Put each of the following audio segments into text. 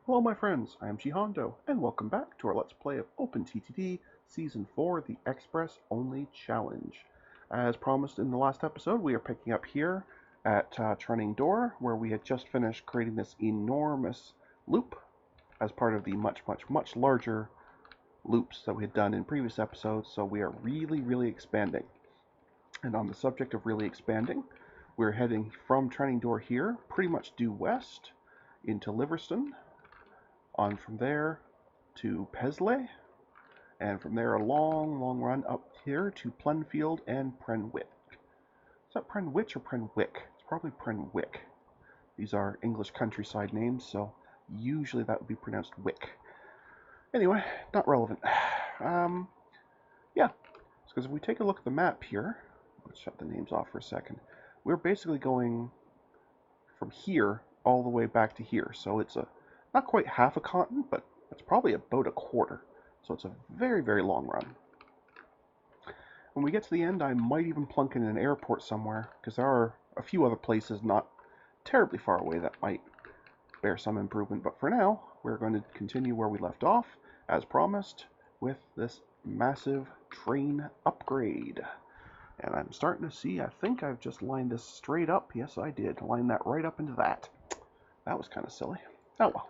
Hello my friends, I am Hondo, and welcome back to our Let's Play of OpenTTD Season 4, the Express Only Challenge. As promised in the last episode, we are picking up here at Trunning Door, where we had just finished creating this enormous loop as part of the much larger loops that we had done in previous episodes, so we are really expanding. And on the subject of really expanding, we're heading from Trunning Door here, pretty much due west, into Livingston, on from there to Paisley, and from there a long run up here to Plenfield and Prenwick. Is that Prenwich or Prenwick? It's probably Prenwick. These are English countryside names, so usually that would be pronounced Wick. Anyway, not relevant. Yeah, because if we take a look at the map here, let's shut the names off for a second. We're basically going from here all the way back to here, so it's not quite half a continent, but it's probably about a quarter. So it's a very long run. When we get to the end, I might even plunk in an airport somewhere, because there are a few other places not terribly far away that might bear some improvement. But for now, we're going to continue where we left off, as promised, with this massive train upgrade. And I'm starting to see, I think I've just lined this straight up. Yes, I did. Line that right up into that. That was kind of silly. Oh well.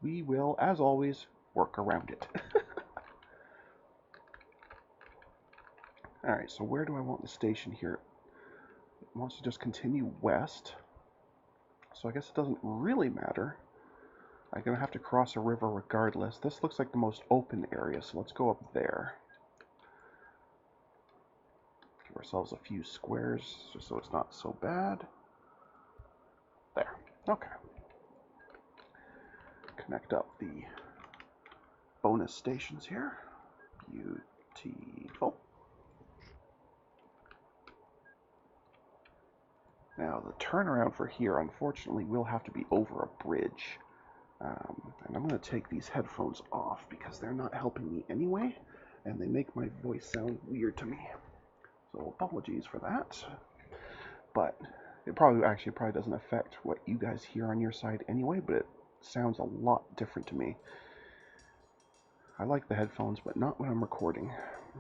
We will, as always, work around it. Alright, so where do I want the station here? It wants to just continue west. So I guess it doesn't really matter. I'm going to have to cross a river regardless. This looks like the most open area, so let's go up there. Give ourselves a few squares just so it's not so bad. There. Okay. Connect up the bonus stations here. Beautiful. Now the turnaround for here, unfortunately, will have to be over a bridge. And I'm going to take these headphones off because they're not helping me anyway, and they make my voice sound weird to me. So apologies for that. But it probably doesn't affect what you guys hear on your side anyway, but it sounds a lot different to me. I like the headphones, but not when I'm recording.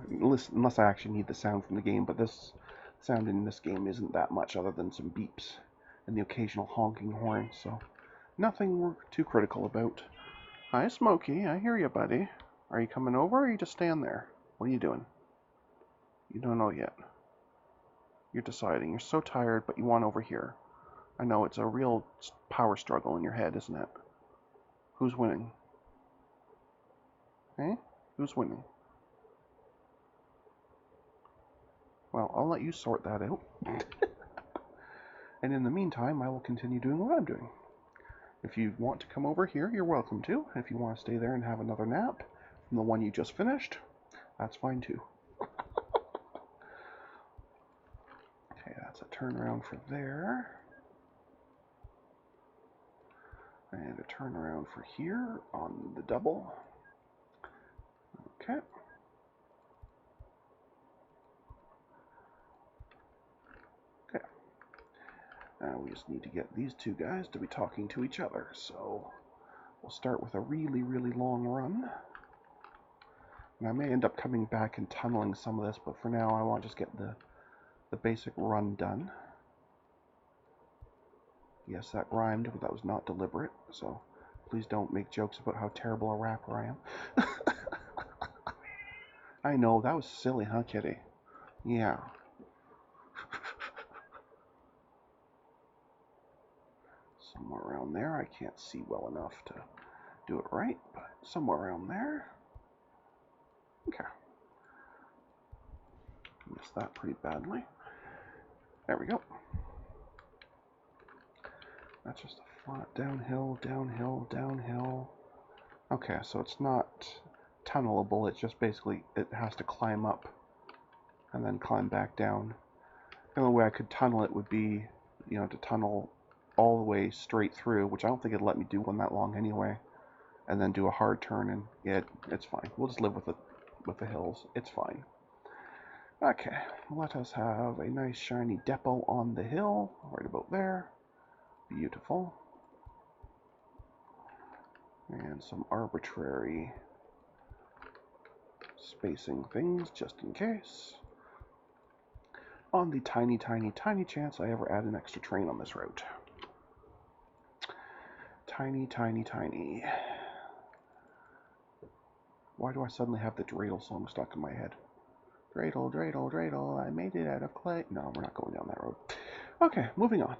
Unless I actually need the sound from the game, but this sound in this game isn't that much other than some beeps and the occasional honking horn, so nothing we're too critical about. Hi, Smokey. I hear you, buddy. Are you coming over, or are you just staying there? What are you doing? You don't know yet. You're deciding. You're so tired, but you want over here. I know, it's a real power struggle in your head, isn't it? Who's winning? Eh? Who's winning? Well, I'll let you sort that out. And in the meantime, I will continue doing what I'm doing. If you want to come over here, you're welcome to. If you want to stay there and have another nap from the one you just finished, that's fine too. Okay, that's a turnaround for there. And a turnaround for here on the double. Okay. Okay. Now we just need to get these two guys to be talking to each other. So we'll start with a really long run. And I may end up coming back and tunneling some of this, but for now I want to just get the basic run done. Yes, that rhymed, but that was not deliberate, so please don't make jokes about how terrible a rapper I am. I know, that was silly, huh, Kitty? Yeah. Somewhere around there. I can't see well enough to do it right, but somewhere around there. Okay. Missed that pretty badly. There we go. That's just a flat downhill. Okay, so it's not tunnelable. It's just basically, it has to climb up and then climb back down. The only way I could tunnel it would be, to tunnel all the way straight through, which I don't think it'd let me do one that long anyway, and then do a hard turn, and yeah, it's fine. We'll just live with the hills. It's fine. Okay, let us have a nice shiny depot on the hill, right about there. Beautiful. And some arbitrary spacing things, just in case. On the tiny, tiny, tiny chance I ever add an extra train on this route. Tiny, tiny, tiny. Why do I suddenly have the dreidel song stuck in my head? Dreidel, dreidel, dreidel, I made it out of clay. No, we're not going down that road. Okay, moving on.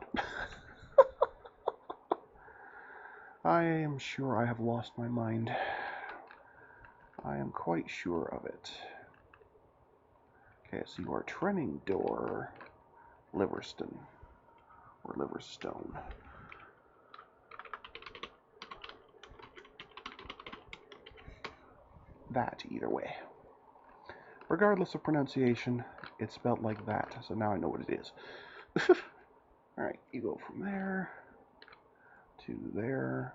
I am sure I have lost my mind. I am quite sure of it. Okay, so you are Trenning Door, Liverston, or Liverstone. That, either way. Regardless of pronunciation, it's spelled like that, so now I know what it is. Alright, you go from there to there.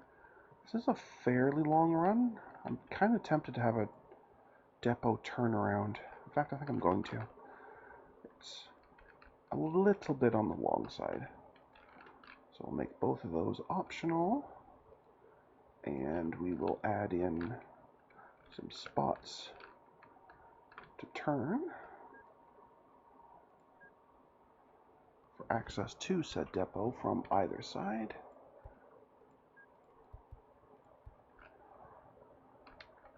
This is a fairly long run. I'm kind of tempted to have a depot turnaround. In fact, I think I'm going to. It's a little bit on the long side. So we'll make both of those optional. And we will add in some spots to turn for access to said depot from either side.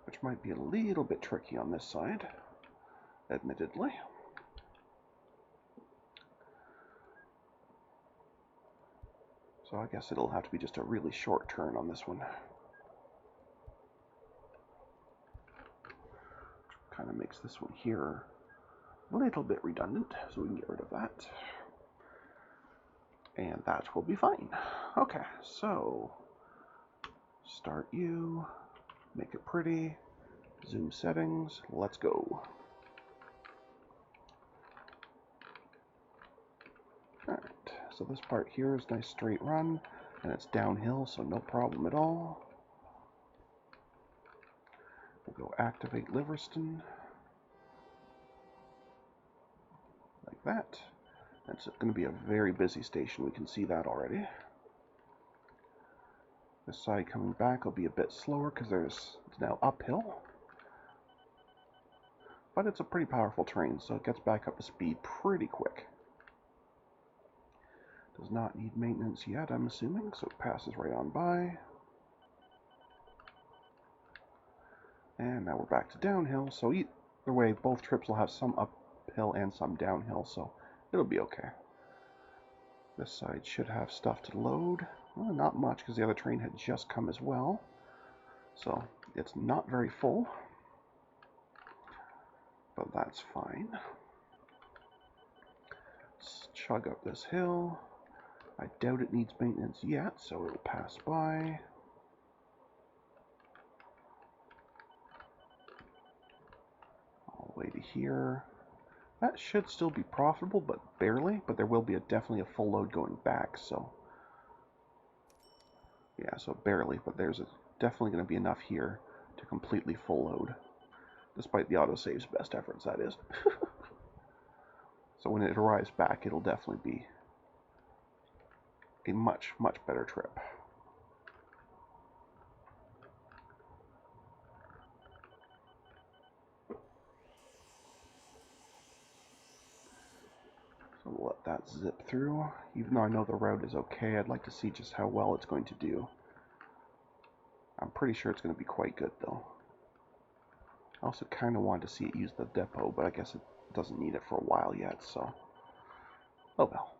Which might be a little bit tricky on this side, admittedly. So I guess it'll have to be just a really short turn on this one. Kind of makes this one here a little bit redundant, so we can get rid of that. And that will be fine. Okay, so start you, make it pretty, zoom settings, let's go. Alright, so this part here is a nice straight run, and it's downhill, so no problem at all. We'll go activate Liverston, like that. It's going to be a very busy station, we can see that already. This side coming back will be a bit slower because it's now uphill. But it's a pretty powerful train, so it gets back up to speed pretty quick. Does not need maintenance yet, I'm assuming, so it passes right on by. And now we're back to downhill, so either way, both trips will have some uphill and some downhill, so it'll be okay. This side should have stuff to load. Well, not much, because the other train had just come as well. So it's not very full, but that's fine. Let's chug up this hill. I doubt it needs maintenance yet, so it'll pass by. All the way to here. That should still be profitable, but barely. But there will be definitely a full load going back, so... yeah, so barely, but there's definitely going to be enough here to completely full load. Despite the autosave's best efforts, that is. So when it arrives back, it'll definitely be a much, much better trip. So we'll let that zip through. Even though I know the route is okay, I'd like to see just how well it's going to do. I'm pretty sure it's going to be quite good, though. I also kind of wanted to see it use the depot, but I guess it doesn't need it for a while yet, so... oh well.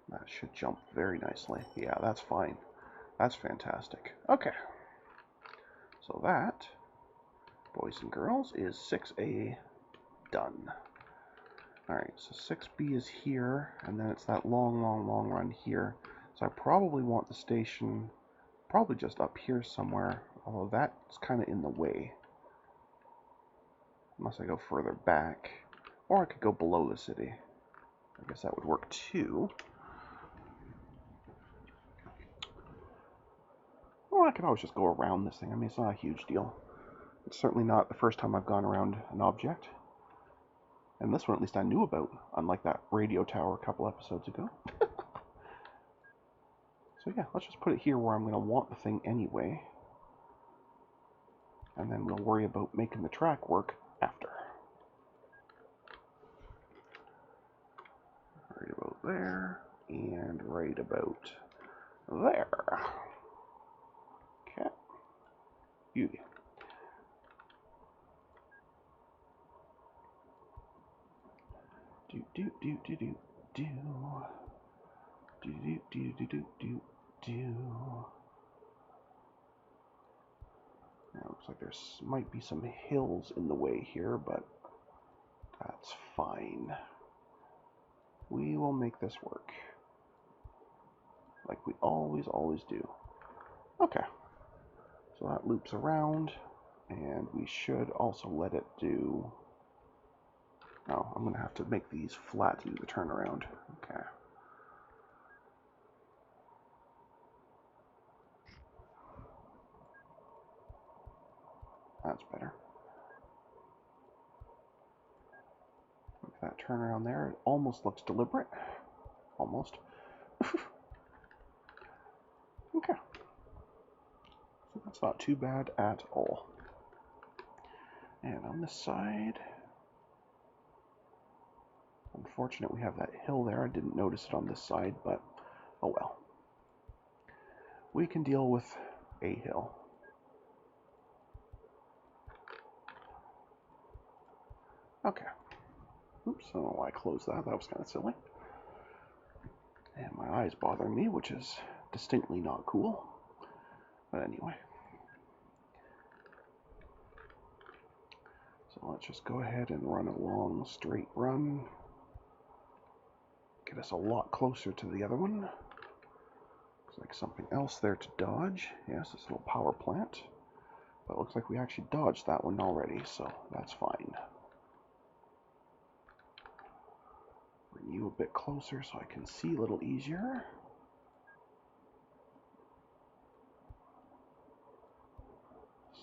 That should jump very nicely. Yeah, that's fine. That's fantastic. Okay. So that, boys and girls, is 6A done. Alright, so 6B is here, and then it's that long, long, long run here. So I probably want the station probably just up here somewhere, although that's kind of in the way. Unless I go further back. Or I could go below the city. I guess that would work too. Or I could always just go around this thing. I mean, it's not a huge deal. It's certainly not the first time I've gone around an object. And this one at least I knew about, unlike that radio tower a couple episodes ago. So yeah, let's just put it here where I'm going to want the thing anyway. And then we'll worry about making the track work after. Right about there, and right about there. Okay. Beauty. Do do do do do do do do do do do do do. Now looks like there might be some hills in the way here, but that's fine. We will make this work, like we always do. Okay, so that loops around, and we should also let it do. Oh, I'm going to have to make these flat to do the turnaround. Okay. That's better. Make that turnaround there. It almost looks deliberate. Almost. Okay. So that's not too bad at all. And on this side, unfortunate we have that hill there. I didn't notice it on this side, but oh well. We can deal with a hill. Okay. Oops, I don't know why I closed that. That was kind of silly. And my eye's bothering me, which is distinctly not cool. But anyway. So let's just go ahead and run a long straight run. Get us a lot closer to the other one. Looks like something else there to dodge. Yes, this little power plant. But it looks like we actually dodged that one already, so that's fine. Bring you a bit closer so I can see a little easier.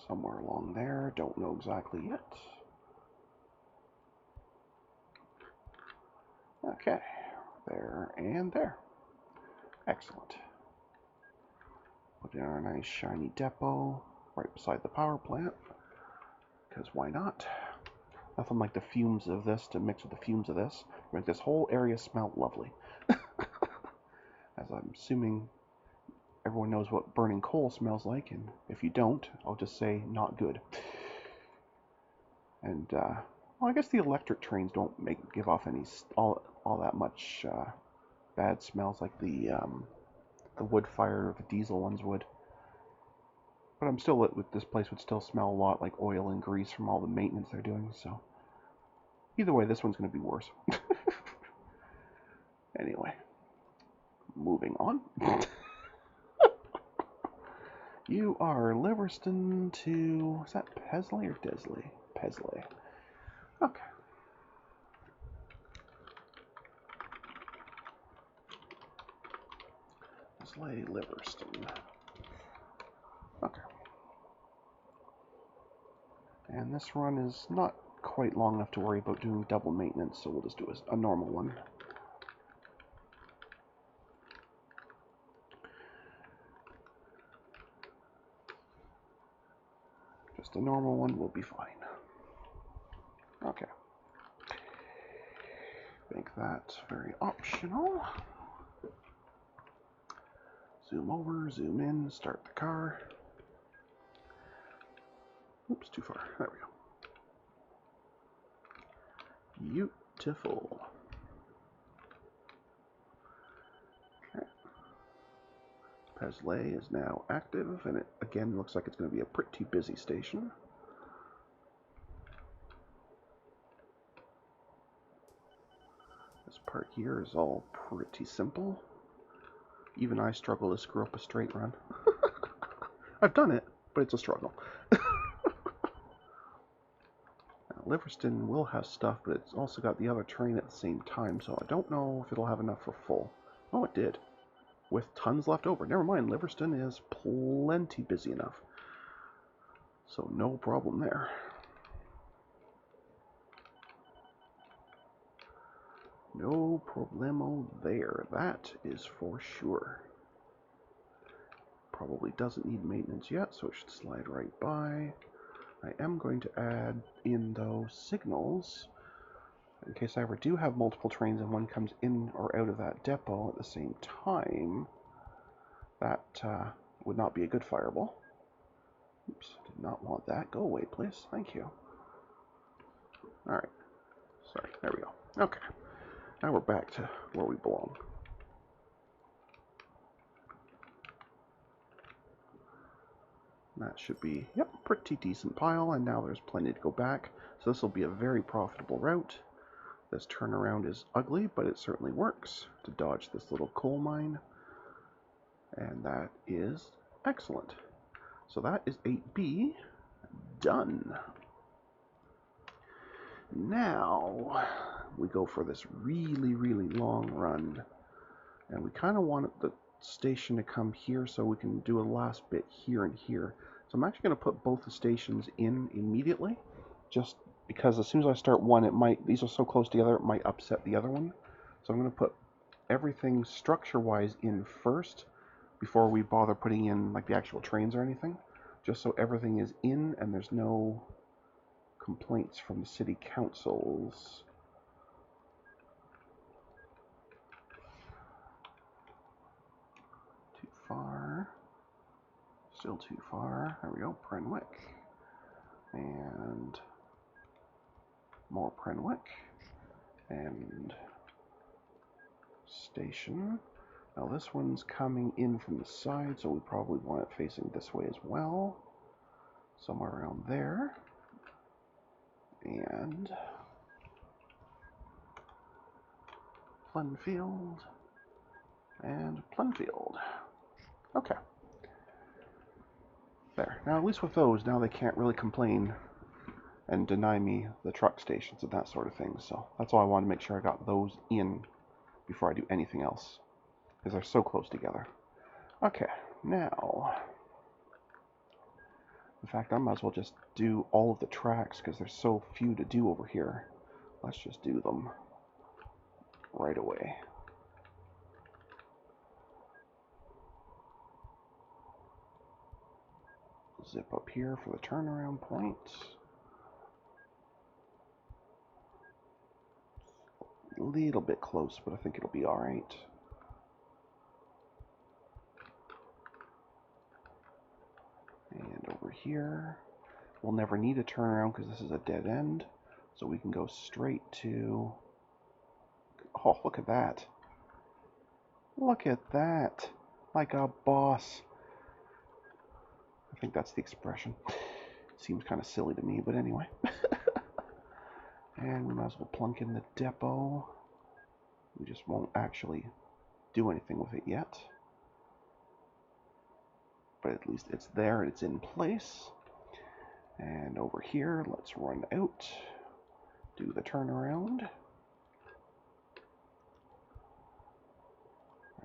Somewhere along there, don't know exactly yet. Okay, there and there. Excellent. Put in our nice shiny depot right beside the power plant, because why not? Nothing like the fumes of this to mix with the fumes of this. Make this whole area smell lovely. As I'm assuming everyone knows what burning coal smells like, and if you don't, I'll just say not good. And well, I guess the electric trains don't give off any all that much bad smells like the wood fire or the diesel ones would. But I'm still with this place would still smell a lot like oil and grease from all the maintenance they're doing. So either way, this one's going to be worse. Anyway, moving on. You are Livingston to, is that Paisley or Desley? Paisley. Okay. Paisley, Livingston. Okay. And this run is not quite long enough to worry about doing double maintenance, so we'll just do a normal one. Just a normal one will be fine. Okay. Make that very optional. Zoom over, zoom in, start the car. Oops, too far. There we go. Beautiful. Okay. Paisley is now active, and it again looks like it's going to be a pretty busy station. This part here is all pretty simple. Even I struggle to screw up a straight run. I've done it, but it's a struggle. Now, Livingston will have stuff, but it's also got the other train at the same time, so I don't know if it'll have enough for full. Oh, it did. With tons left over. Never mind, Livingston is plenty busy enough. So no problem there. No problemo there. That is for sure. Probably doesn't need maintenance yet, so it should slide right by. I am going to add in those signals in case I ever do have multiple trains and one comes in or out of that depot at the same time. That would not be a good fireball. Oops, did not want that. Go away, please. Thank you. Alright. Sorry, there we go. Okay. Now we're back to where we belong. That should be, yep, pretty decent pile, and now there's plenty to go back. So this will be a very profitable route. This turnaround is ugly, but it certainly works to dodge this little coal mine. And that is excellent. So that is 8B done. Now we go for this really, really long run. And we kind of want the station to come here so we can do a last bit here and here. So I'm actually going to put both the stations in immediately, just because as soon as I start one, it might, these are so close together, it might upset the other one. So I'm going to put everything structure-wise in first before we bother putting in like the actual trains or anything, just so everything is in and there's no complaints from the city councils. Too far. Still too far. There we go, Prenwick. And more Prenwick. And station. Now this one's coming in from the side, so we probably want it facing this way as well. Somewhere around there. And Plenfield. And Plenfield. Okay. There. Now at least with those, now they can't really complain and deny me the truck stations and that sort of thing. So that's why I wanted to make sure I got those in before I do anything else, because they're so close together. Okay, now, in fact, I might as well just do all of the tracks because there's so few to do over here. Let's just do them right away. Zip up here for the turnaround point. A little bit close, but I think it'll be all right. And over here, we'll never need a turnaround because this is a dead end, so we can go straight to... Oh, look at that. Look at that. Like a boss. I think that's the expression. Seems kind of silly to me, but anyway. And we might as well plunk in the depot. We just won't actually do anything with it yet. But at least it's there, it's in place. And over here, let's run out. Do the turnaround.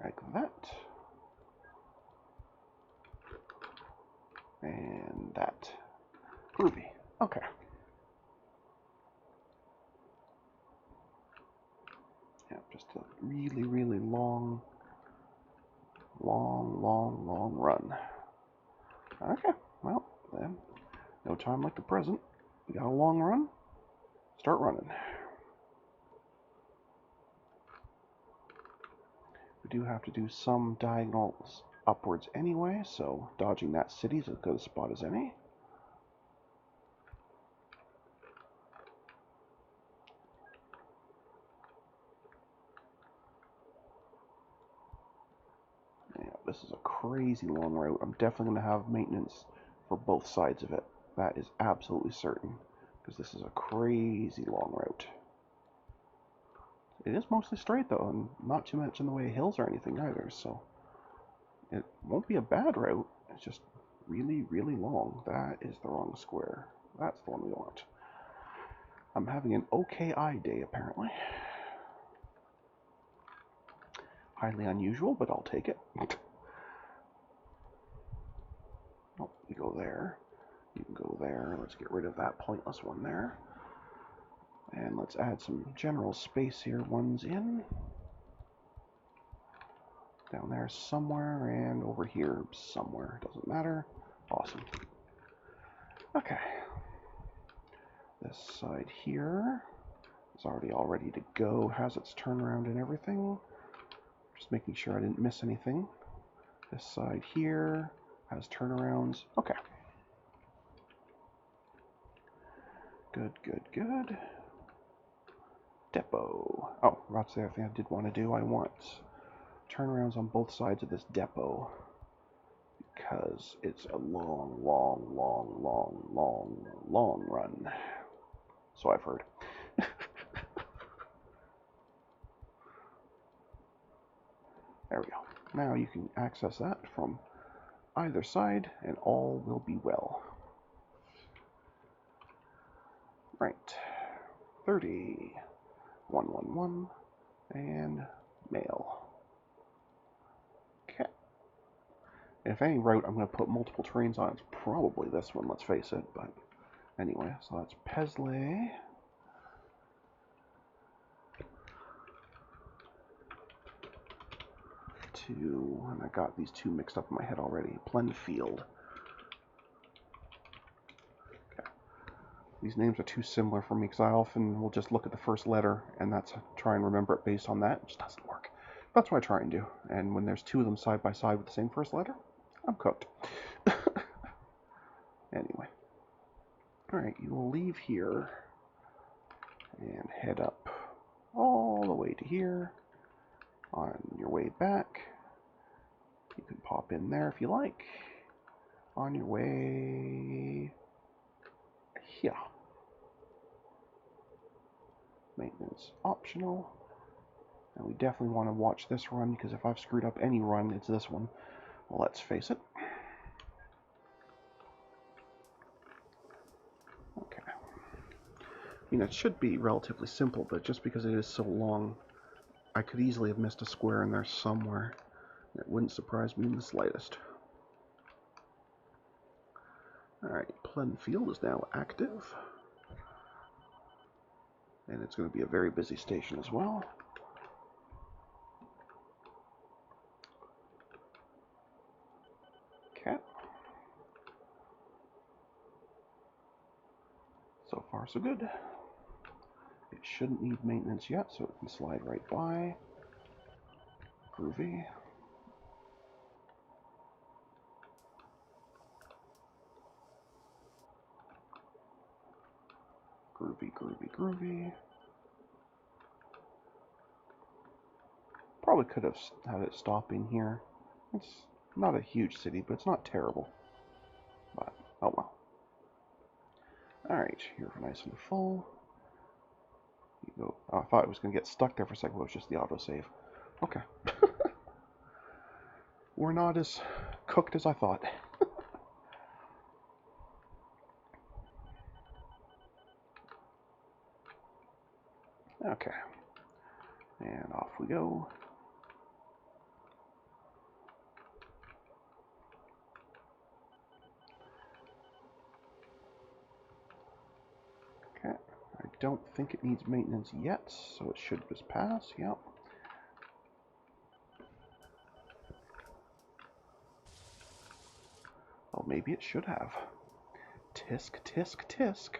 Like that. And that. Groovy. Okay. Yeah, just a really, really long run. Okay, well, then, no time like the present. We got a long run. Start running. We do have to do some diagonals upwards anyway, so dodging that city is as good a spot as any. Yeah, this is a crazy long route. I'm definitely going to have maintenance for both sides of it. That is absolutely certain, because this is a crazy long route. It is mostly straight though, and not too much in the way of hills or anything either, so it won't be a bad route. It's just really, really long. That is the wrong square. That's the one we want. I'm having an okay eye day, apparently. Highly unusual, but I'll take it. Oh, you go there. You can go there. Let's get rid of that pointless one there. And let's add some general space here. One's in. Down there somewhere, and over here somewhere. Doesn't matter. Awesome. Okay. This side here is already all ready to go. Has its turnaround and everything. Just making sure I didn't miss anything. This side here has turnarounds. Okay. Good, good, good. Depot. Oh, that's the other thing I did want to do. I want turnarounds on both sides of this depot because it's a long, long, long, long, long, long run. So I've heard. There we go. Now you can access that from either side and all will be well. Right. 30, 111, and mail. Okay. And if any route I'm going to put multiple trains on, it's probably this one, let's face it. But anyway, so that's Paisley. And I got these two mixed up in my head already. Plenfield. Okay. These names are too similar for me because I often will just look at the first letter and try and remember it based on that. It just doesn't work. That's what I try and do. And when there's two of them side by side with the same first letter, I'm cooked. Anyway. Alright, you will leave here and head up all the way to here. On your way back, you can pop in there if you like. On your way here. Maintenance optional. And we definitely want to watch this run because if I've screwed up any run, it's this one. Well, let's face it. Okay. I mean, it should be relatively simple, but just because it is so long, I could easily have missed a square in there somewhere. It wouldn't surprise me in the slightest. Alright, Plenfield is now active. And it's going to be a very busy station as well. Okay. So far, so good. It shouldn't need maintenance yet, so it can slide right by. Groovy. Groovy, groovy, groovy. Probably could have had it stop in here. It's not a huge city, but it's not terrible. But, oh well. Alright, here for nice and full. You go. Oh, I thought it was going to get stuck there for a second, but it was just the autosave. Okay. We're not as cooked as I thought. Okay. And off we go. Okay. I don't think it needs maintenance yet, so it should just pass. Yep. Well, maybe it should have. Tisk, tisk, tisk.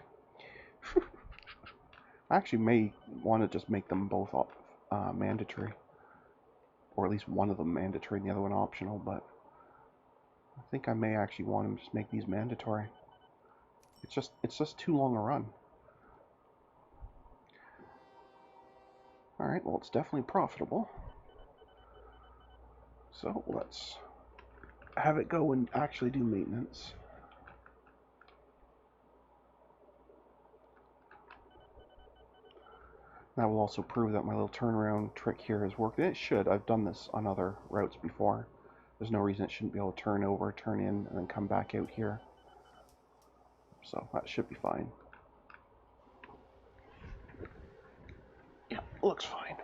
I actually may want to just make them both mandatory. Or at least one of them mandatory and the other one optional, but I think I may actually want to just make these mandatory. It's just too long a run. Alright, well it's definitely profitable. So let's have it go and actually do maintenance. That will also prove that my little turnaround trick here has worked. It should. I've done this on other routes before. There's no reason it shouldn't be able to turn over, turn in, and then come back out here. So that should be fine. Yeah, looks fine.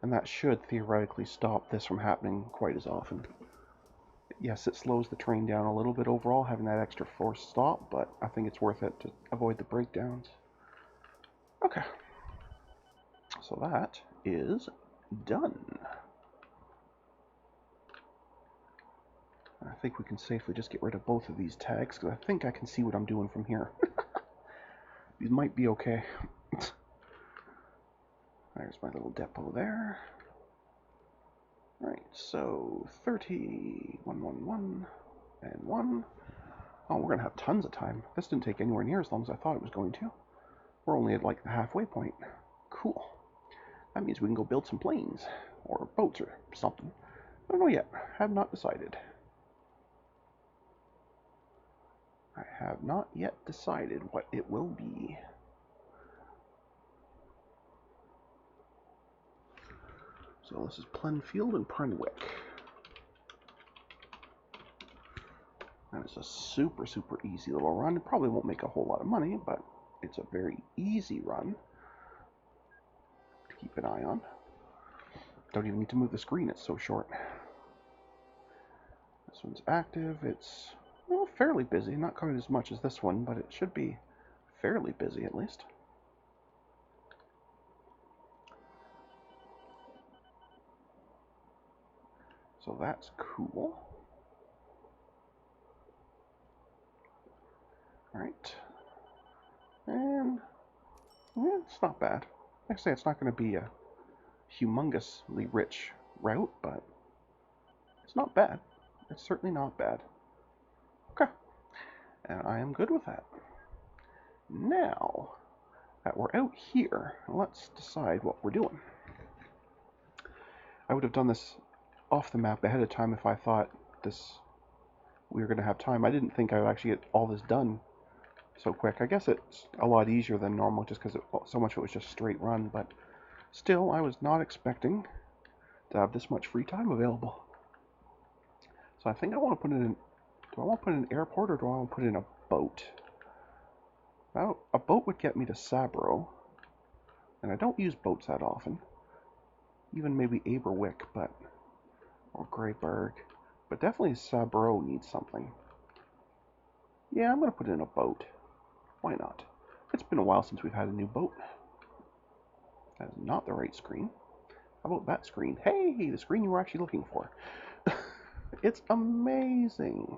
And that should theoretically stop this from happening quite as often. Yes, it slows the train down a little bit overall, having that extra forced stop, but I think it's worth it to avoid the breakdowns. Okay. Okay. So that is done. I think we can safely just get rid of both of these tags, because I think I can see what I'm doing from here. These might be okay. There's my little depot there. Right, so 30, 111, and 1. Oh, we're going to have tons of time. This didn't take anywhere near as long as I thought it was going to. We're only at like the halfway point. Cool. That means we can go build some planes, or boats, or something. I don't know yet. Have not decided. I have not yet decided what it will be. So this is Plenfield and Prenwick. And it's a super, super easy little run. It probably won't make a whole lot of money, but it's a very easy run to keep an eye on. Don't even need to move the screen, it's so short. This one's active. It's, well, fairly busy. Not quite as much as this one, but it should be fairly busy at least. So that's cool. Alright. And yeah, it's not bad. Like I say, it's not going to be a humongously rich route, but it's not bad. It's certainly not bad. Okay. And I am good with that. Now that we're out here, let's decide what we're doing. I would have done this off the map ahead of time if I thought we were going to have time. I didn't think I would actually get all this done so quick. I guess it's a lot easier than normal just because so much of it was just straight run, but still, I was not expecting to have this much free time available. So I think I want to put it in. Do I want to put in an airport, or do I want to put in a boat? Now, a boat would get me to Sabro, and I don't use boats that often. Even maybe Aberwick, or Greyberg, but definitely Sabro needs something. Yeah, I'm going to put in a boat. Why not? It's been a while since we've had a new boat. That is not the right screen. How about that screen? Hey, the screen you were actually looking for. It's amazing.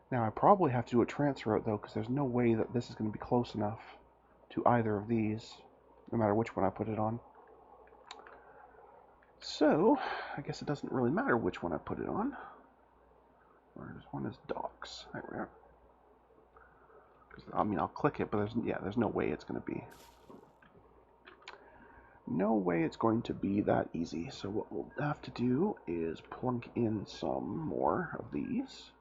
Now, I probably have to do a transfer route, though, because there's no way that this is going to be close enough to either of these, no matter which one I put it on. So, I guess it doesn't really matter which one I put it on. Whereas one is docks. There we are. I mean, I'll click it, but there's no way it's going to be. No way it's going to be that easy. So what we'll have to do is plunk in some more of these.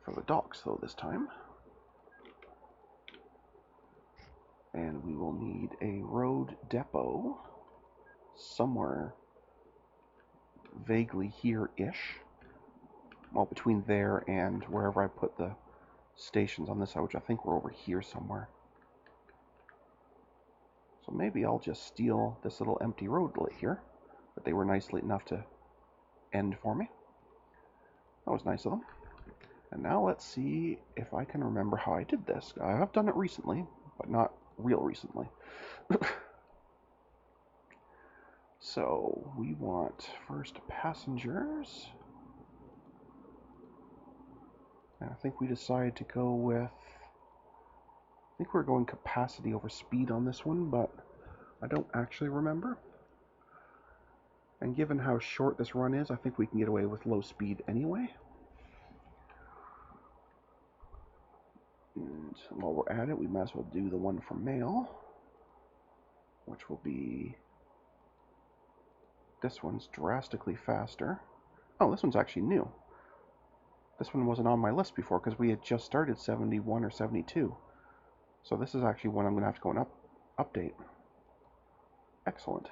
For the docks, though, this time. And we will need a road depot somewhere vaguely here-ish. Well, between there and wherever I put the stations on this side, which I think we're over here somewhere. So maybe I'll just steal this little empty roadlet here, but they were nicely enough to end for me. That was nice of them. And now let's see if I can remember how I did this. I have done it recently, but not real recently. So we want first passengers. And I think we decided to go with, I think we're going capacity over speed on this one, but I don't actually remember. And given how short this run is, I think we can get away with low speed anyway. And while we're at it, we might as well do the one for mail, which will be, this one's drastically faster. Oh, this one's actually new. This one wasn't on my list before because we had just started 71 or 72. So this is actually one I'm going to have to go and update. Excellent.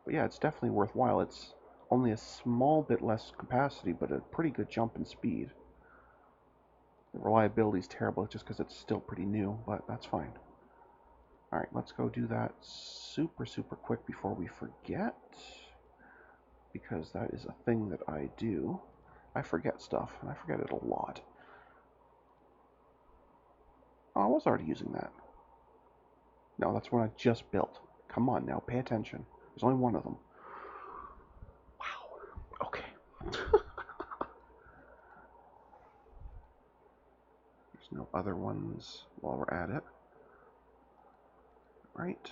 But yeah, it's definitely worthwhile. It's only a small bit less capacity, but a pretty good jump in speed. The reliability is terrible just because it's still pretty new, but that's fine. Alright, let's go do that super, super quick before we forget. Because that is a thing that I do. I forget stuff, and I forget it a lot. Oh, I was already using that. No, that's one I just built. Come on now, pay attention. There's only one of them. Wow. Okay. There's no other ones while we're at it. Right?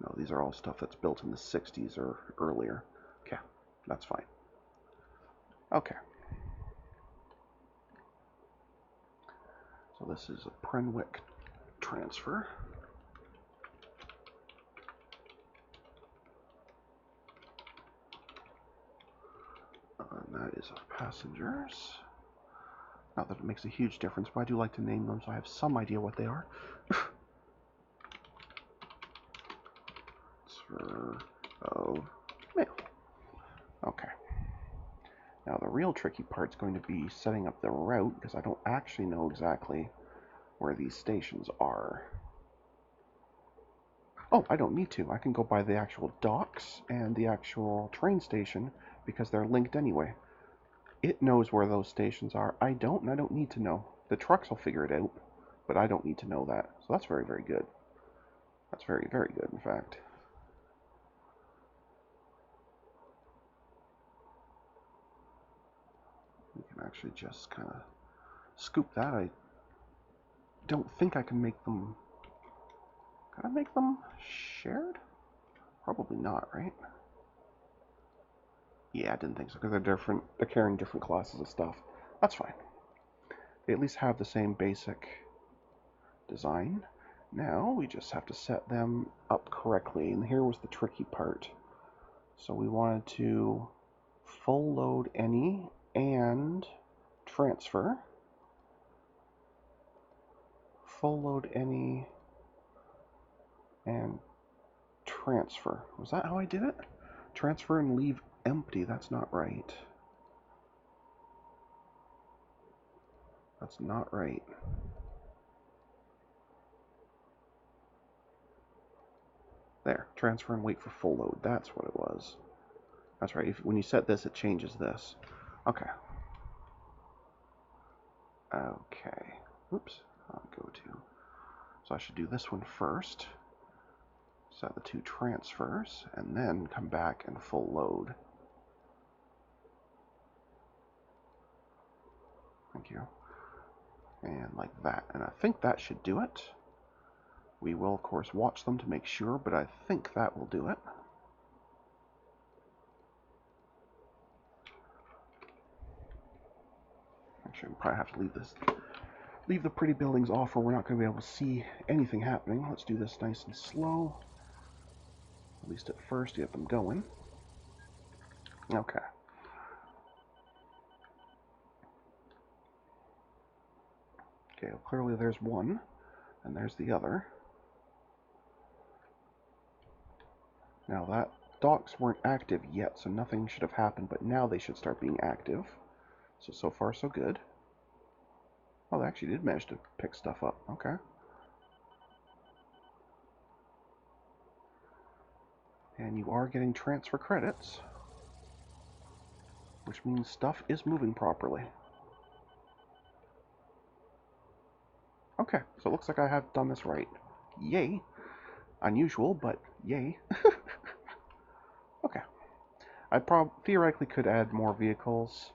No, these are all stuff that's built in the 60s or earlier. Okay, that's fine. Okay. So this is a Prenwick transfer. And that is of passengers. Not that it makes a huge difference, but I do like to name them so I have some idea what they are. Transfer of mail. Okay. Now the real tricky part is going to be setting up the route, because I don't actually know exactly where these stations are. Oh, I don't need to. I can go by the actual docks and the actual train station because they're linked anyway. It knows where those stations are. I don't, and I don't need to know. The trucks will figure it out, but I don't need to know that. So that's very, very good. That's very, very good, in fact. We can actually just kind of scoop that. I don't think I can make them... Can I make them shared? Probably not, right? Yeah, I didn't think so, because they're different. They're carrying different classes of stuff. That's fine. They at least have the same basic design. Now we just have to set them up correctly, and here was the tricky part. So we wanted to full load any and transfer. Full load any and transfer. Was that how I did it? Transfer and leave empty. That's not right. That's not right. There, transfer and wait for full load. That's what it was. That's right. When you set this, it changes this. Okay. Okay. Oops. I'll go to. So I should do this one first. Set the two transfers, and then come back and full load. Thank you. And like that. And I think that should do it. We will, of course, watch them to make sure, but I think that will do it. Actually, we'll probably have to leave the pretty buildings off, or we're not going to be able to see anything happening. Let's do this nice and slow. At least at first, to get them going. Okay. Okay, well, clearly there's one, and there's the other. Now that docks weren't active yet, so nothing should have happened, but now they should start being active. So far so good. Oh, they actually did manage to pick stuff up. Okay. And you are getting transfer credits, which means stuff is moving properly. Okay, so it looks like I have done this right. Yay. Unusual, but yay. Okay. I theoretically could add more vehicles.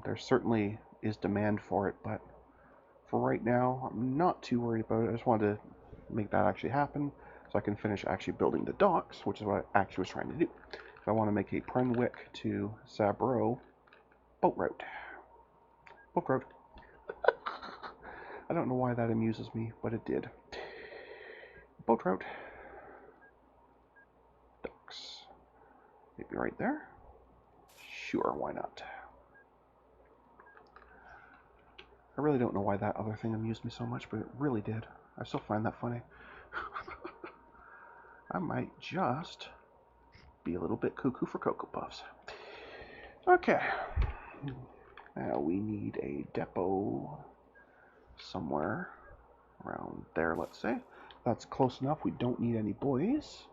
There certainly is demand for it, but for right now, I'm not too worried about it. I just wanted to make that actually happen so I can finish actually building the docks, which is what I actually was trying to do. So I want to make a Prenwick to Sabro boat route. Boat route. I don't know why that amuses me, but it did. Boat route. Docks. Maybe right there? Sure, why not? I really don't know why that other thing amused me so much, but it really did. I still find that funny. I might just be a little bit cuckoo for Cocoa Puffs. Okay. Now we need a depot somewhere around there, let's say. That's close enough. We don't need any buoys.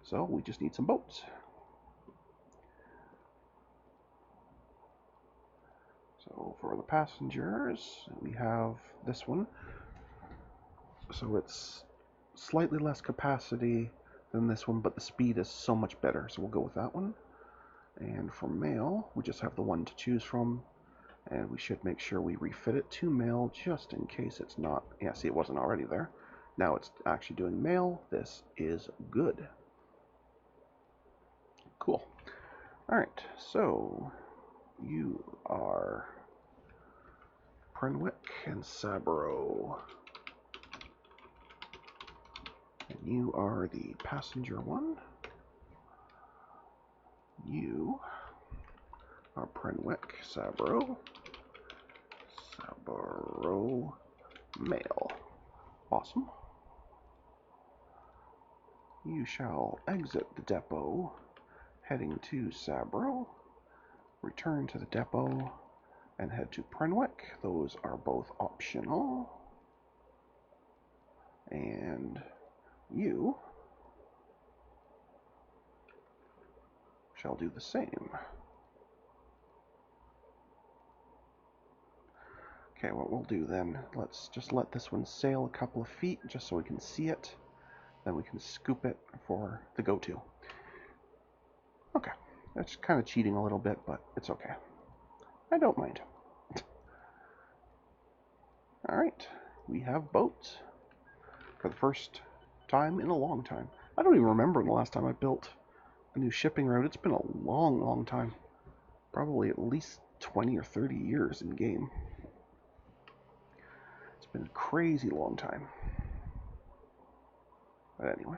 So we just need some boats. So for the passengers, we have this one. So it's slightly less capacity than this one, but the speed is so much better. So we'll go with that one. And for mail, we just have the one to choose from. And we should make sure we refit it to mail just in case it's not. Yeah, see, it wasn't already there. Now it's actually doing mail. This is good. Cool. All right, so you are Prenwick and Sabro. And you are the passenger one. You are Prenwick, Sabro, mail. Awesome. You shall exit the depot, heading to Sabro, return to the depot, and head to Prenwick. Those are both optional. And you shall do the same. Okay, what we'll do then, let's just let this one sail a couple of feet just so we can see it. Then we can scoop it for the go-to. Okay, that's kind of cheating a little bit, but it's okay. I don't mind. Alright, we have boats for the first time in a long time. I don't even remember the last time I built a new shipping route. It's been a long, long time. Probably at least 20 or 30 years in game. It's been a crazy long time. But anyway,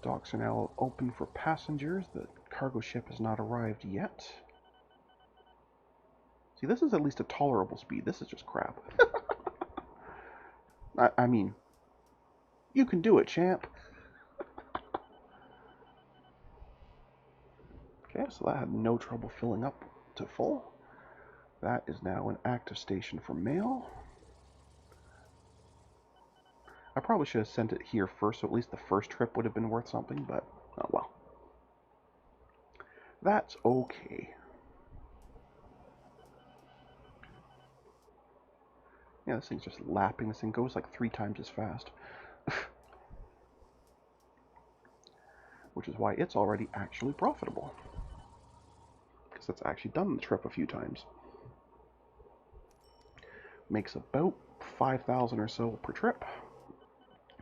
docks are now open for passengers. The cargo ship has not arrived yet. See, this is at least a tolerable speed. This is just crap. I mean, you can do it, champ. Okay, so that had no trouble filling up to full. That is now an active station for mail. I probably should have sent it here first, so at least the first trip would have been worth something, but oh well. That's okay. Yeah, this thing's just lapping. This thing goes like 3 times as fast. Which is why it's already actually profitable. Because it's actually done the trip a few times. Makes about 5,000 or so per trip.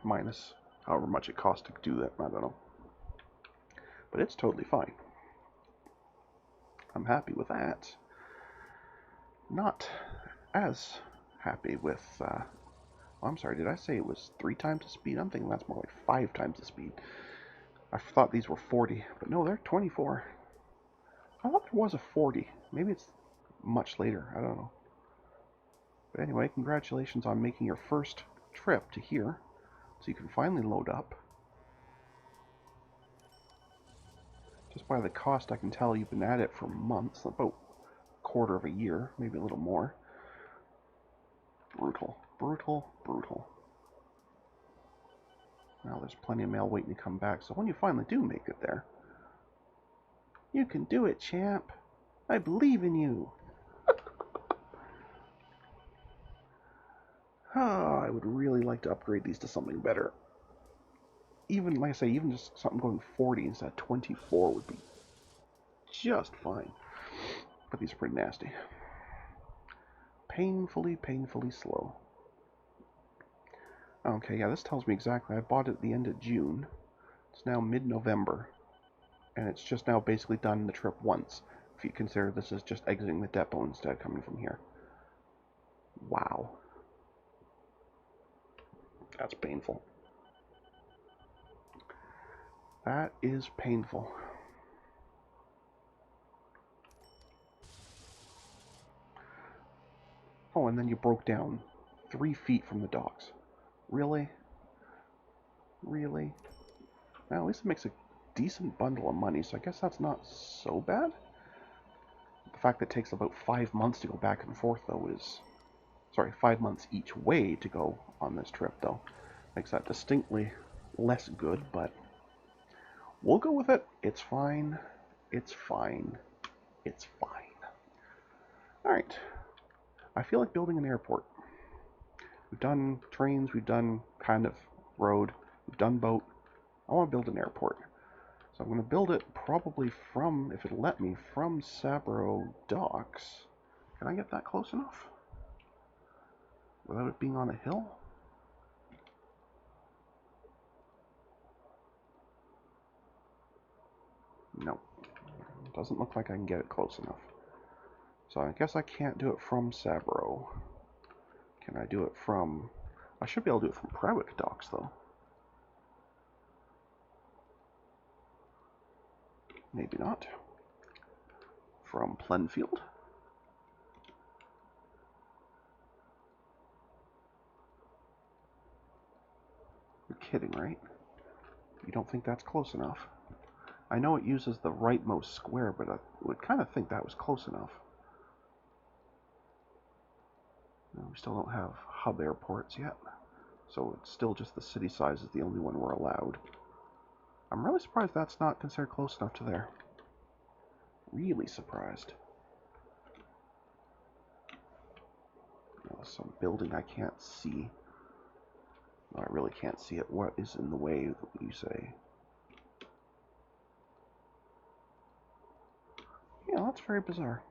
Minus however much it costs to do that, I don't know. But it's totally fine. I'm happy with that. Not as happy with, I'm sorry, did I say it was 3 times the speed? I'm thinking that's more like 5 times the speed. I thought these were 40, but no, they're 24. I thought there was a 40. Maybe it's much later, I don't know. But anyway, congratulations on making your first trip to here. So you can finally load up. Just by the cost, I can tell you've been at it for months, about a quarter of a year, maybe a little more. Brutal, brutal, brutal. Now there's plenty of mail waiting to come back, so when you finally do make it there, you can do it, champ. I believe in you. I would really like to upgrade these to something better. Even, like I say, even just something going 40 instead of 24 would be just fine. But these are pretty nasty. Painfully, painfully slow. Okay, yeah, this tells me exactly. I bought it at the end of June. It's now mid-November. And it's just now basically done the trip once. If you consider this is just exiting the depot instead of coming from here. Wow. That's painful. That is painful. Oh, and then you broke down 3 feet from the docks. Really? Really? Well, at least it makes a decent bundle of money, so I guess that's not so bad. The fact that it takes about 5 months to go back and forth, though, is... Sorry, 5 months each way to go on this trip, though. Makes that distinctly less good, but... We'll go with it. It's fine. It's fine. It's fine. Alright. I feel like building an airport. We've done trains, we've done kind of road. We've done boat. I want to build an airport. So I'm going to build it probably from, if it'll let me, from Sabro Docks. Can I get that close enough? Without it being on a hill? No. Doesn't look like I can get it close enough. So I guess I can't do it from Sabro. Can I do it from... I should be able to do it from Private Docks, though. Maybe not. From Plenfield? You're kidding, right? You don't think that's close enough? I know it uses the rightmost square, but I would kind of think that was close enough. No, we still don't have hub airports yet, so it's still just the city size is the only one we're allowed. I'm really surprised that's not considered close enough to there. Really surprised. Some building I can't see. No, I really can't see it. What is in the way, you say? Yeah, that's very bizarre.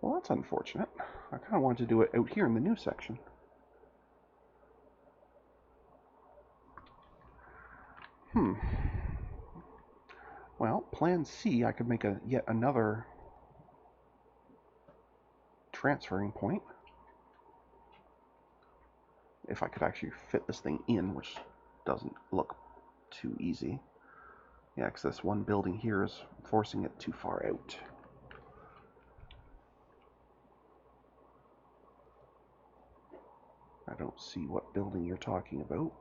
Well, that's unfortunate. I kind of wanted to do it out here in the new section. Well, plan C, I could make yet another transferring point. If I could actually fit this thing in, which doesn't look too easy. Yeah, because this one building here is forcing it too far out. I don't see what building you're talking about.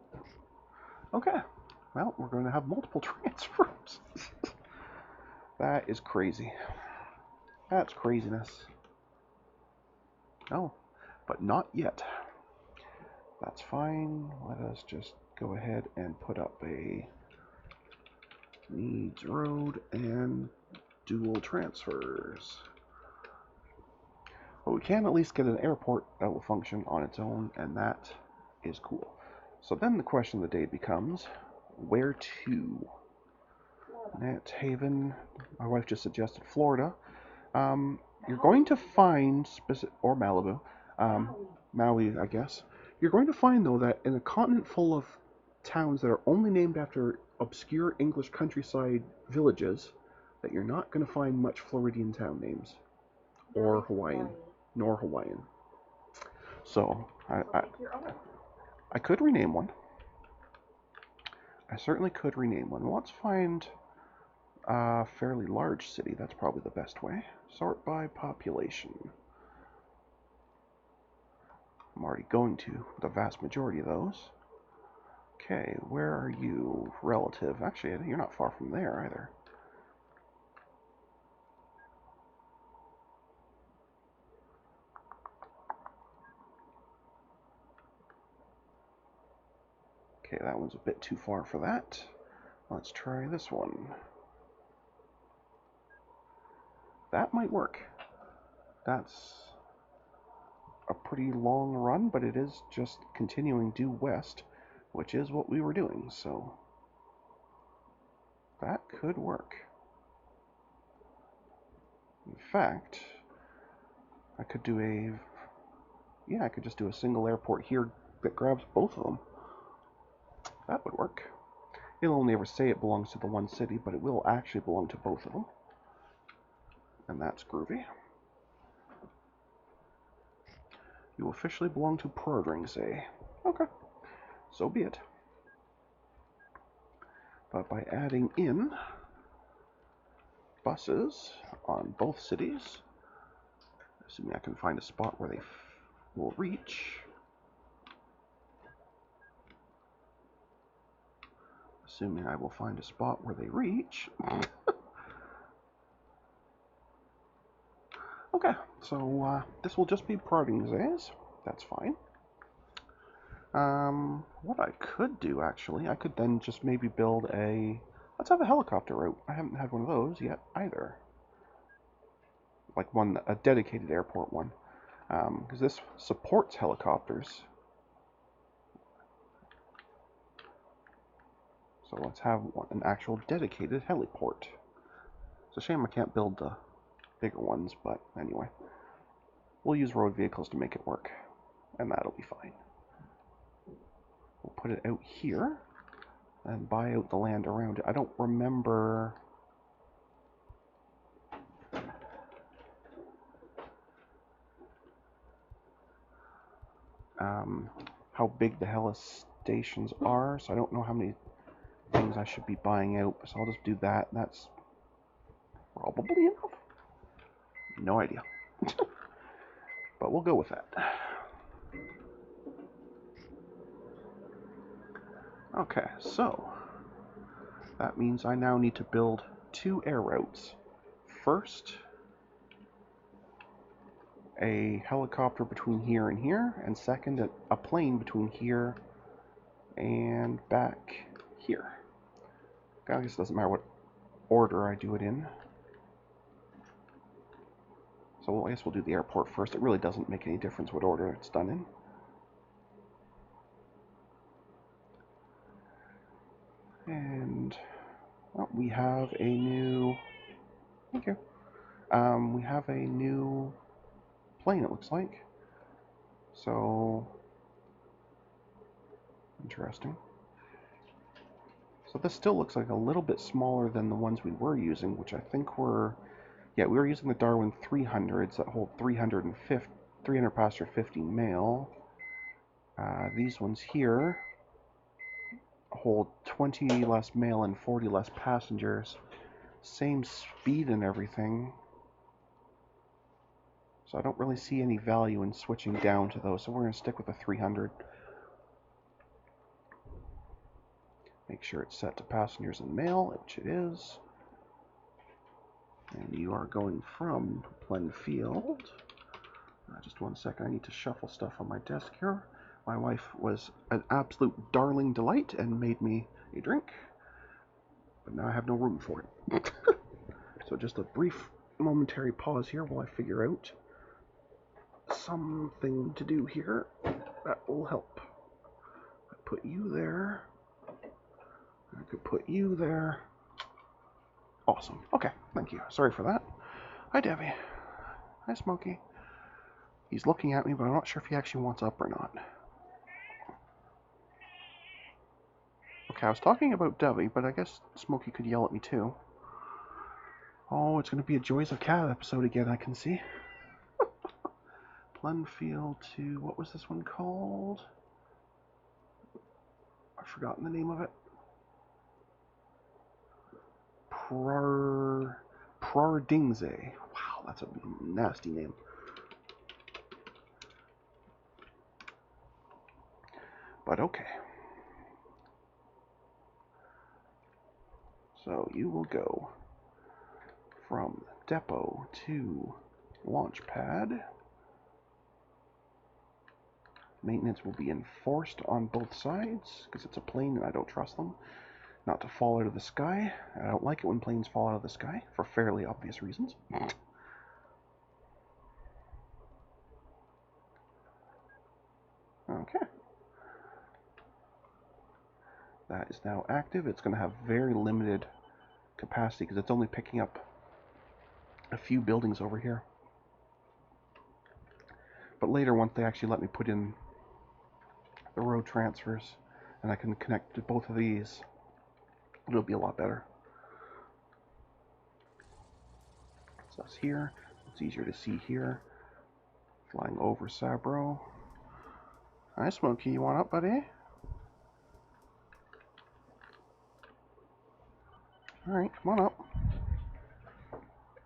Okay, well, we're going to have multiple transfers. That is crazy. That's craziness. No, but not yet. That's fine. Let us just go ahead and put up a needs road and dual transfers. But we can at least get an airport that will function on its own, and that is cool. So then the question of the day becomes, where to? Nat Haven, my wife just suggested Florida. You're going to find, or Malibu, Maui, I guess. You're going to find, though, that in a continent full of towns that are only named after obscure English countryside villages, that you're not going to find much Floridian town names, or Hawaiian, nor Hawaiian. So, I could rename one. I certainly could rename one. Let's find a fairly large city. That's probably the best way. Sort by population. I'm already going to the vast majority of those. Okay, where are you? Relative. Actually, you're not far from there either. Okay, that one's a bit too far for that. Let's try this one. That might work. That's a pretty long run, but it is just continuing due west, which is what we were doing, so that could work. In fact, I could do I could just do a single airport here that grabs both of them. That would work. It'll only ever say it belongs to the one city, but it will actually belong to both of them. And that's groovy. You officially belong to Prodring, say. Okay, so be it. But by adding in buses on both cities, assuming I can find a spot where they will reach, assuming I will find a spot where they reach. Okay, so this will just be Proding's. That's fine. What I could do, actually, I could then just maybe build let's have a helicopter route. I haven't had one of those yet either. Like a dedicated airport one. Because this supports helicopters. So let's have an actual dedicated heliport. It's a shame I can't build the bigger ones, but anyway. We'll use road vehicles to make it work, and that'll be fine. We'll put it out here and buy out the land around it. I don't remember how big the heli stations are, so I don't know how many things I should be buying out, so I'll just do that. That's probably enough. No idea. But we'll go with that. Okay, so that means I now need to build 2 air routes. First, a helicopter between here and here, and second, a plane between here and back here. I guess it doesn't matter what order I do it in. So I guess we'll do the airport first. It really doesn't make any difference what order it's done in. And well, we have a new... Thank you. We have a new plane, it looks like. So, interesting. So this still looks like a little bit smaller than the ones we were using, which I think were... Yeah, we were using the Darwin 300s that hold 300 passenger, 50 mail. These ones here hold 20 less mail and 40 less passengers. Same speed and everything. So I don't really see any value in switching down to those, so we're going to stick with the 300. Make sure it's set to passengers and mail, which it is. And you are going from Plenfield. Just one second, I need to shuffle stuff on my desk here. My wife was an absolute darling delight and made me a drink. But now I have no room for it. So just a brief momentary pause here while I figure out something to do here that will help. I put you there. I could put you there. Awesome. Okay, thank you. Sorry for that. Hi, Debbie. Hi, Smokey. He's looking at me, but I'm not sure if he actually wants up or not. Okay, I was talking about Debbie, but I guess Smokey could yell at me too. Oh, it's going to be a Joys of Cat episode again, I can see. Plenfield to... What was this one called? I've forgotten the name of it. Prardingze. Wow, that's a nasty name. But okay. So you will go from depot to launch pad. Maintenance will be enforced on both sides because it's a plane and I don't trust them not to fall out of the sky. I don't like it when planes fall out of the sky for fairly obvious reasons. Okay. That is now active. It's going to have very limited capacity because it's only picking up a few buildings over here. But later, once they actually let me put in the road transfers and I can connect to both of these, it'll be a lot better. So that's here. It's easier to see here. Flying over Sabro. Hi, Smokey. You want up, buddy? Alright, come on up.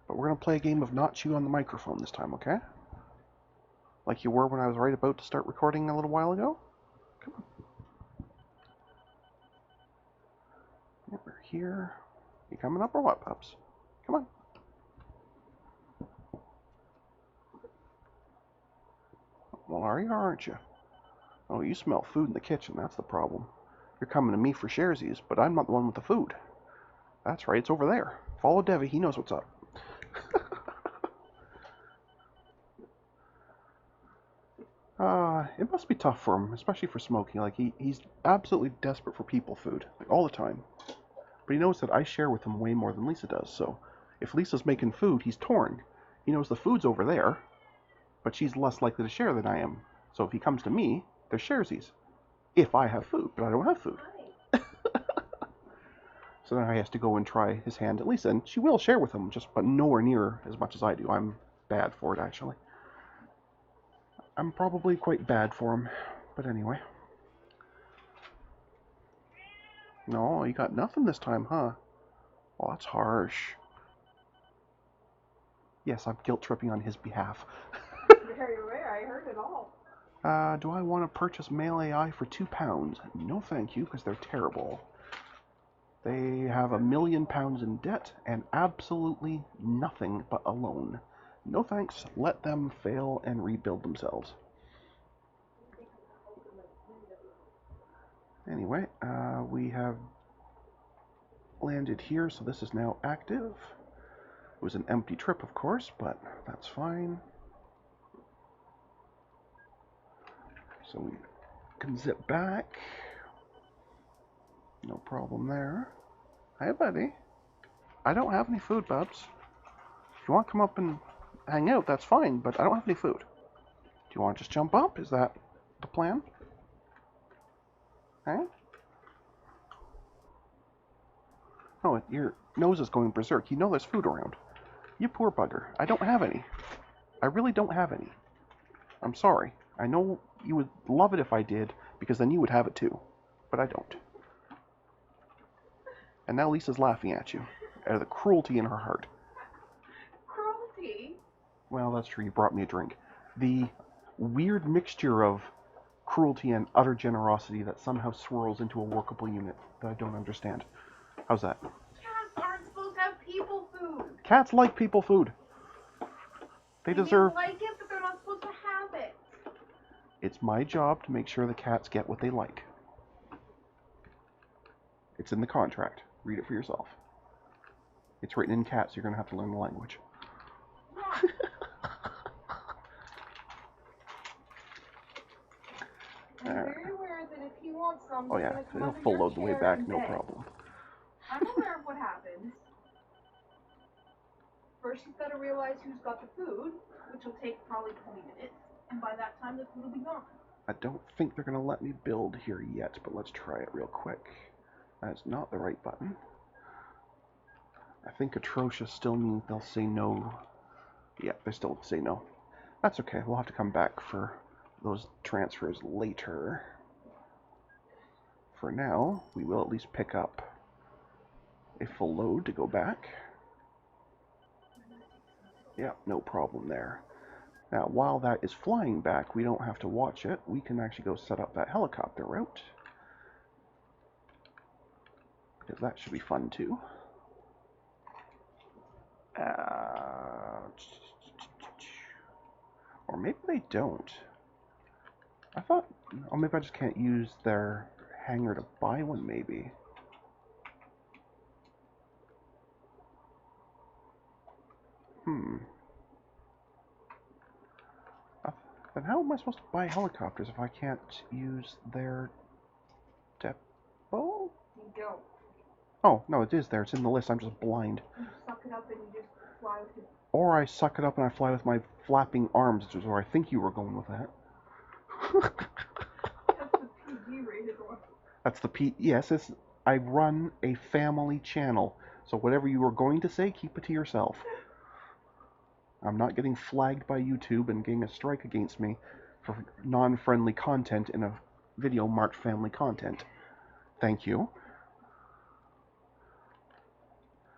But we're going to play a game of not chew on the microphone this time, okay? Like you were when I was right about to start recording a little while ago. Come on. Yeah, we're here. You coming up or what, pups? Come on. Well, are you or aren't you? Oh, you smell food in the kitchen. That's the problem. You're coming to me for sharesies, but I'm not the one with the food. That's right, it's over there. Follow Devi, he knows what's up. it must be tough for him, especially for Smokey. Like, he's absolutely desperate for people food, like, all the time. But he knows that I share with him way more than Lisa does, so if Lisa's making food, he's torn. He knows the food's over there, but she's less likely to share than I am. So if he comes to me, there's sharesies. If I have food, but I don't have food. So now he has to go and try his hand at Lisa, and she will share with him, but nowhere near as much as I do. I'm bad for it, actually. I'm probably quite bad for him, but anyway. No, you got nothing this time, huh? Well, that's harsh. Yes, I'm guilt tripping on his behalf. Very rare, I heard it all. Do I want to purchase male AI for £2? No thank you, because they're terrible. They have £1 million in debt and absolutely nothing but a loan. No thanks, let them fail and rebuild themselves. Anyway, we have landed here, so this is now active. It was an empty trip, of course, but that's fine. So we can zip back. No problem there. Hey, buddy. I don't have any food, Bubs. If you want to come up and hang out, that's fine, but I don't have any food. Do you want to just jump up? Is that the plan? Hey? Oh, your nose is going berserk. You know there's food around. You poor bugger. I don't have any. I really don't have any. I'm sorry. I know you would love it if I did, because then you would have it too. But I don't. And now Lisa's laughing at you, out of the cruelty in her heart. Cruelty? Well, that's true. You brought me a drink. The weird mixture of cruelty and utter generosity that somehow swirls into a workable unit that I don't understand. How's that? Cats aren't supposed to have people food. Cats like people food. They deserve... They like it, but they're not supposed to have it. It's my job to make sure the cats get what they like. It's in the contract. Read it for yourself. It's written in cat, so you're going to have to learn the language. Yeah. I'm very aware that if he wants some, Oh yeah, it'll full load the way back, no problem. I'm aware of what happens. First, he's got to realize who's got the food, which will take probably 20 minutes, and by that time, the food will be gone. I don't think they're going to let me build here yet, but let's try it real quick. That's not the right button. I think atrocious still means they'll say no. Yeah, they still say no. That's okay, we'll have to come back for those transfers later. For now, we will at least pick up a full load to go back. Yeah, no problem there. Now, while that is flying back, we don't have to watch it. We can actually go set up that helicopter route. Because that should be fun too. Or maybe they don't. I thought, oh, maybe I just can't use their hangar to buy one, maybe. Then how am I supposed to buy helicopters if I can't use their depot? You don't. Oh, no, it is there. It's in the list. I'm just blind. You suck it up and you just fly with it. Or I suck it up and I fly with my flapping arms, which is where I think you were going with that. That's the PG-rated one. That's the yes, I run a family channel. So whatever you were going to say, keep it to yourself. I'm not getting flagged by YouTube and getting a strike against me for non-friendly content in a video marked family content. Thank you.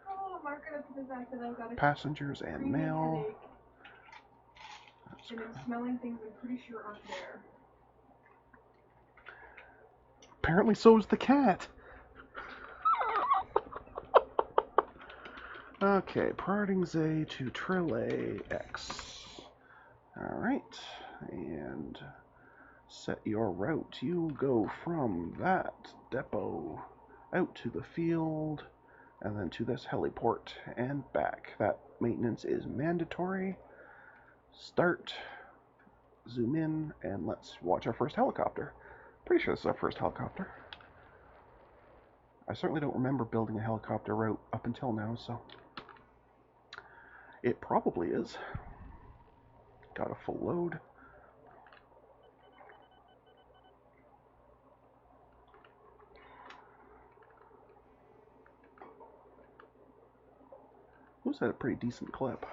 Oh, mark it up to the fact that I've got a passengers and mail. And I'm smelling things I'm pretty sure aren't there. Apparently so's the cat. Okay, parting Z to Trille X. Alright, and set your route. You go from that depot out to the field, and then to this heliport and back. That maintenance is mandatory. Start. zoom in, and let's watch our first helicopter. Pretty sure this is our first helicopter. I certainly don't remember building a helicopter route up until now, so it probably is. Got a full load. Moves at a pretty decent clip.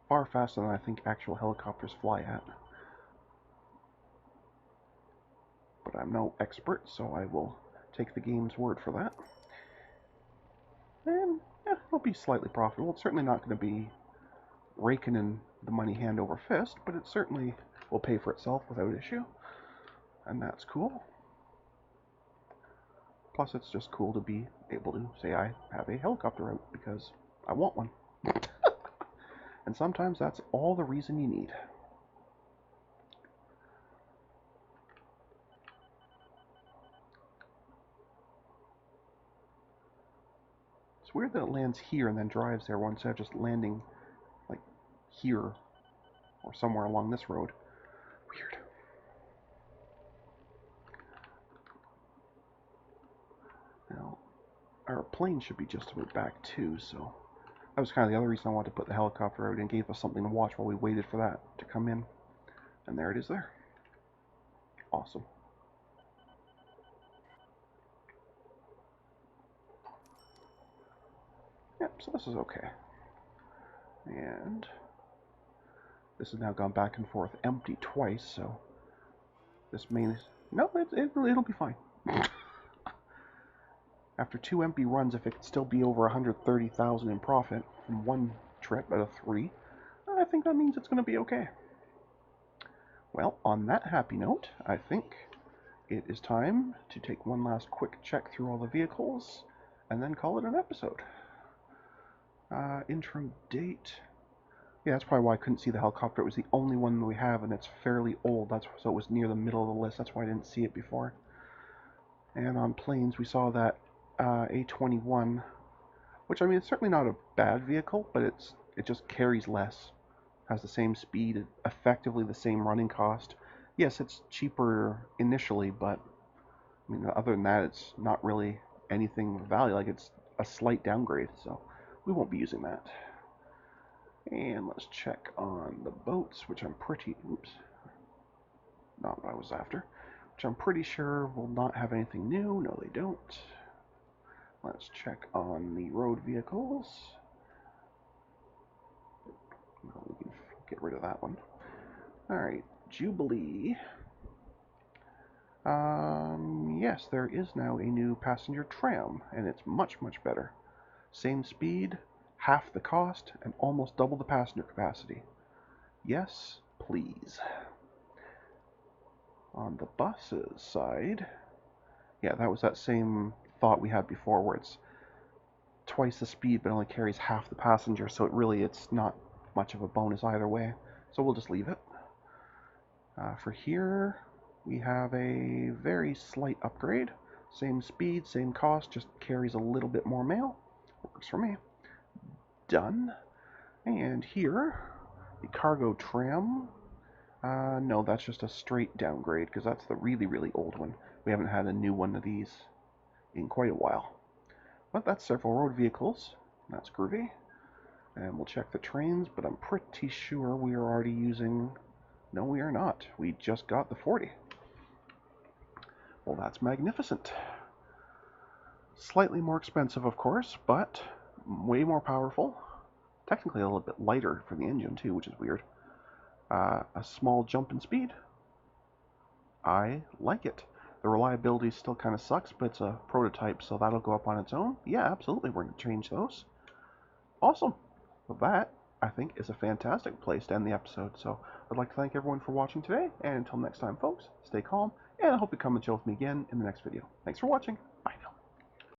Far faster than I think actual helicopters fly at. But I'm no expert, so I will take the game's word for that. And yeah, it'll be slightly profitable. It's certainly not going to be raking in the money hand over fist, but it certainly will pay for itself without issue. And that's cool. Plus, it's just cool to be able to say I have a helicopter route because I want one. And sometimes that's all the reason you need. It's weird that it lands here and then drives there instead of just landing like here or somewhere along this road. Weird. Now, our plane should be just about back too, so that was kind of the other reason I wanted to put the helicopter out and gave us something to watch while we waited for that to come in. And there it is there. Awesome. Yep, so this is okay. And this has now gone back and forth empty twice, so this may... No, it'll be fine. After 2 empty runs, if it could still be over 130,000 in profit from 1 trip out of 3, I think that means it's going to be okay. Well, on that happy note, I think it is time to take one last quick check through all the vehicles and then call it an episode. Intro date. Yeah, that's probably why I couldn't see the helicopter. It was the only one that we have, and it's fairly old. So it was near the middle of the list. That's why I didn't see it before. And on planes, we saw that A21, which, I mean, it's certainly not a bad vehicle, but it just carries less, has the same speed, effectively the same running cost. Yes, it's cheaper initially, but I mean, other than that, it's not really anything of value. Like, it's a slight downgrade, so we won't be using that. And let's check on the boats, which I'm pretty... Oops. Not what I was after. Which I'm pretty sure will not have anything new. No, they don't. Let's check on the road vehicles. Well, we can get rid of that one. Alright, Jubilee. Yes, there is now a new passenger tram, and it's much, much better. Same speed, half the cost, and almost double the passenger capacity. Yes, please. On the buses side, yeah, that was that same thought we had before, where it's twice the speed but only carries half the passenger, so it's not much of a bonus either way, so we'll just leave it. For here, we have a very slight upgrade. Same speed, same cost, just carries a little bit more mail. Works for me. Done. And here, the cargo tram. No, that's just a straight downgrade, because that's the really, really old one. We haven't had a new one of these in quite a while. But that's several road vehicles. That's groovy. And we'll check the trains, but I'm pretty sure we are already using... No, we are not. We just got the 40. Well, that's magnificent. Slightly more expensive, of course, but way more powerful. Technically a little bit lighter for the engine, too, which is weird. A small jump in speed. I like it. The reliability still kind of sucks, but it's a prototype, so that'll go up on its own. Yeah, absolutely, we're going to change those. Awesome. Well, that, I think, is a fantastic place to end the episode. So I'd like to thank everyone for watching today, and until next time, folks, stay calm, and I hope you come and chill with me again in the next video. Thanks for watching.